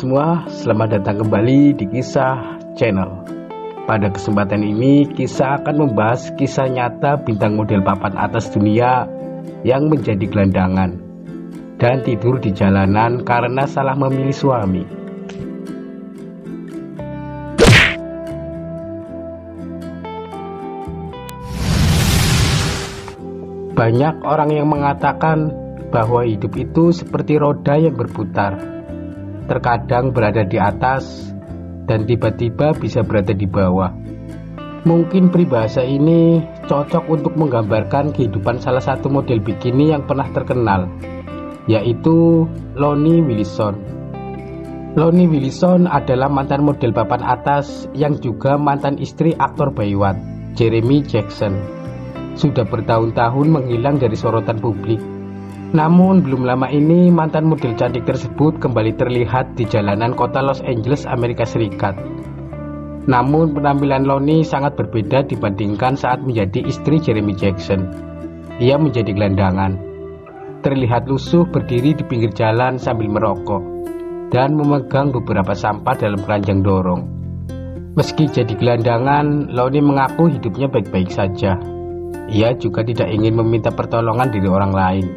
semua, selamat datang kembali di Kisah Channel. Pada kesempatan ini, Kisah akan membahas kisah nyata bintang model papan atas dunia yang menjadi gelandangan dan tidur di jalanan karena salah memilih suami. Banyak orang yang mengatakan bahwa hidup itu seperti roda yang berputar. Terkadang berada di atas dan tiba-tiba bisa berada di bawah. Mungkin peribahasa ini cocok untuk menggambarkan kehidupan salah satu model bikini yang pernah terkenal, yaitu Lonnie Wilson. Lonnie Wilson adalah mantan model papan atas yang juga mantan istri aktor Baywatch, Jeremy Jackson. Sudah bertahun-tahun menghilang dari sorotan publik. Namun belum lama ini mantan model cantik tersebut kembali terlihat di jalanan kota Los Angeles, Amerika Serikat. Namun penampilan Lonnie sangat berbeda dibandingkan saat menjadi istri Jeremy Jackson. Ia menjadi gelandangan. Terlihat lusuh berdiri di pinggir jalan sambil merokok dan memegang beberapa sampah dalam keranjang dorong. Meski jadi gelandangan, Lonnie mengaku hidupnya baik-baik saja. Ia juga tidak ingin meminta pertolongan dari orang lain.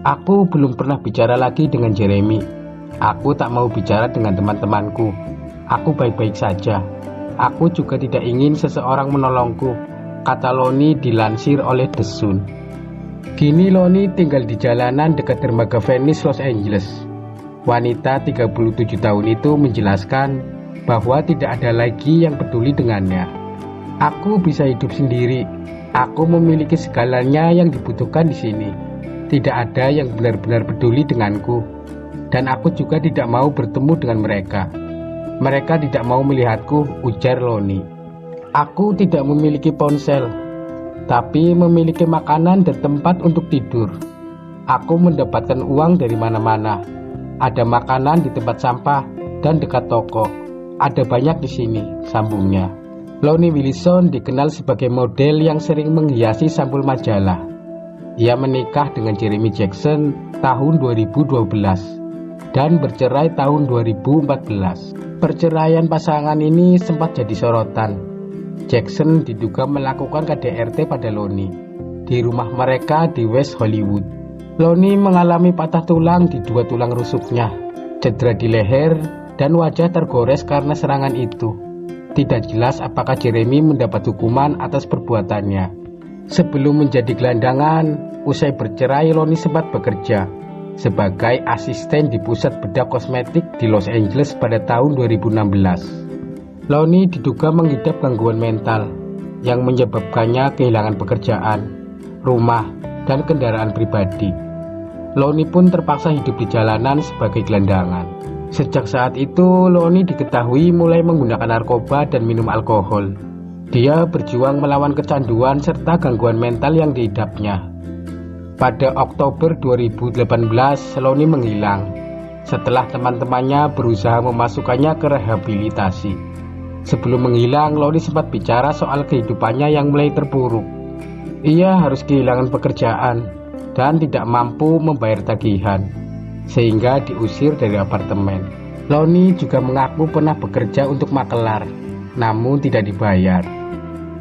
Aku belum pernah bicara lagi dengan Jeremy. Aku tak mau bicara dengan teman-temanku. Aku baik-baik saja. Aku juga tidak ingin seseorang menolongku, kata Lonnie dilansir oleh The Sun. Kini Lonnie tinggal di jalanan dekat dermaga Venice, Los Angeles. Wanita 37 tahun itu menjelaskan bahwa tidak ada lagi yang peduli dengannya. Aku bisa hidup sendiri. Aku memiliki segalanya yang dibutuhkan di sini. Tidak ada yang benar-benar peduli denganku, dan aku juga tidak mau bertemu dengan mereka. Mereka tidak mau melihatku, ujar Lonnie. Aku tidak memiliki ponsel, tapi memiliki makanan dan tempat untuk tidur. Aku mendapatkan uang dari mana-mana. Ada makanan di tempat sampah dan dekat toko. Ada banyak di sini, sambungnya. Lonnie Wilson dikenal sebagai model yang sering menghiasi sampul majalah. Ia menikah dengan Jeremy Jackson tahun 2012 dan bercerai tahun 2014. Perceraian pasangan ini sempat jadi sorotan. Jackson diduga melakukan KDRT pada Lonnie di rumah mereka di West Hollywood. Lonnie mengalami patah tulang di dua tulang rusuknya, cedera di leher, dan wajah tergores karena serangan itu. Tidak jelas apakah Jeremy mendapat hukuman atas perbuatannya. Sebelum menjadi gelandangan, usai bercerai Lonnie sempat bekerja sebagai asisten di pusat bedah kosmetik di Los Angeles pada tahun 2016. Lonnie diduga mengidap gangguan mental yang menyebabkannya kehilangan pekerjaan, rumah, dan kendaraan pribadi. Lonnie pun terpaksa hidup di jalanan sebagai gelandangan. Sejak saat itu, Lonnie diketahui mulai menggunakan narkoba dan minum alkohol. Dia berjuang melawan kecanduan serta gangguan mental yang diidapnya. Pada Oktober 2018, Lonnie menghilang setelah teman-temannya berusaha memasukkannya ke rehabilitasi. Sebelum menghilang, Lonnie sempat bicara soal kehidupannya yang mulai terpuruk. Ia harus kehilangan pekerjaan dan tidak mampu membayar tagihan, sehingga diusir dari apartemen. Lonnie juga mengaku pernah bekerja untuk makelar, namun tidak dibayar.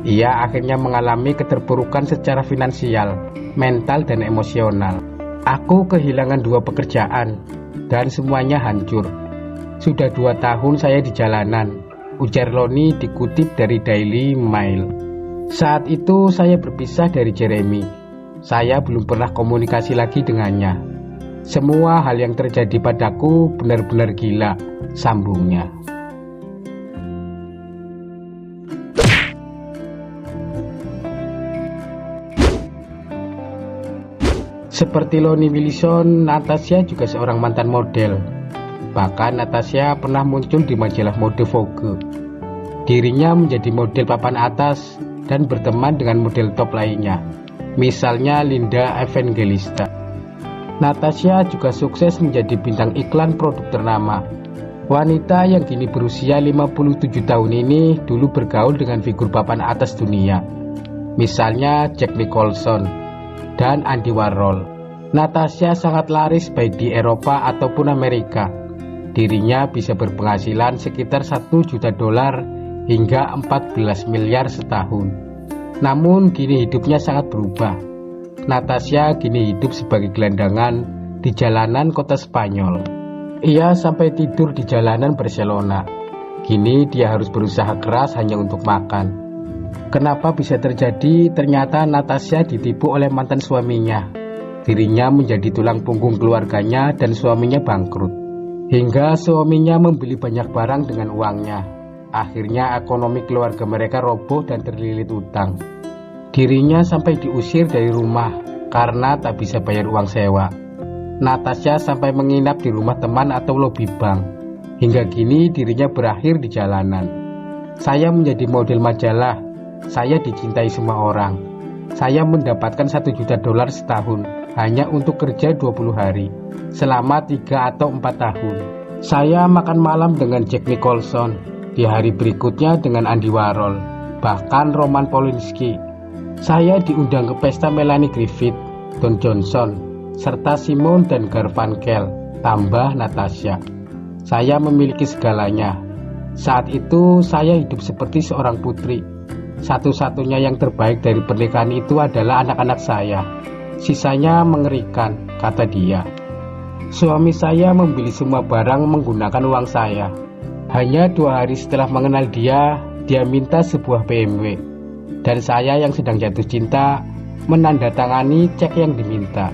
Ia akhirnya mengalami keterpurukan secara finansial, mental, dan emosional. Aku kehilangan 2 pekerjaan, dan semuanya hancur. Sudah 2 tahun saya di jalanan, ujar Lonnie dikutip dari Daily Mail. Saat itu saya berpisah dari Jeremy. Saya belum pernah komunikasi lagi dengannya. Semua hal yang terjadi padaku benar-benar gila, sambungnya. Seperti Lonnie Wilson, Natasha juga seorang mantan model. Bahkan Natasha pernah muncul di majalah mode Vogue. Dirinya menjadi model papan atas dan berteman dengan model top lainnya, misalnya Linda Evangelista. Natasha juga sukses menjadi bintang iklan produk ternama. Wanita yang kini berusia 57 tahun ini dulu bergaul dengan figur papan atas dunia, misalnya Jack Nicholson dan Andy Warhol. Natasha sangat laris baik di Eropa ataupun Amerika. Dirinya bisa berpenghasilan sekitar 1 juta dolar hingga 14 miliar setahun. Namun kini hidupnya sangat berubah. Natasha kini hidup sebagai gelandangan di jalanan kota Spanyol. Ia sampai tidur di jalanan Barcelona. Kini dia harus berusaha keras hanya untuk makan. Kenapa bisa terjadi? Ternyata Natasha ditipu oleh mantan suaminya. Dirinya menjadi tulang punggung keluarganya dan suaminya bangkrut. Hingga suaminya membeli banyak barang dengan uangnya. Akhirnya ekonomi keluarga mereka roboh dan terlilit utang. Dirinya sampai diusir dari rumah karena tak bisa bayar uang sewa. Natasha sampai menginap di rumah teman atau lobi bank. Hingga kini dirinya berakhir di jalanan. Saya menjadi model majalah. Saya dicintai semua orang. Saya mendapatkan 1 juta dolar setahun hanya untuk kerja 20 hari selama 3 atau 4 tahun. Saya makan malam dengan Jack Nicholson, di hari berikutnya dengan Andy Warhol, bahkan Roman Polanski. Saya diundang ke pesta Melanie Griffith, Don Johnson, serta Simon dan Garfunkel, tambah Natasha. Saya memiliki segalanya. Saat itu saya hidup seperti seorang putri. Satu-satunya yang terbaik dari pernikahan itu adalah anak-anak saya. Sisanya mengerikan, kata dia. Suami saya membeli semua barang menggunakan uang saya. Hanya 2 hari setelah mengenal dia minta sebuah BMW. Dan saya yang sedang jatuh cinta menandatangani cek yang diminta.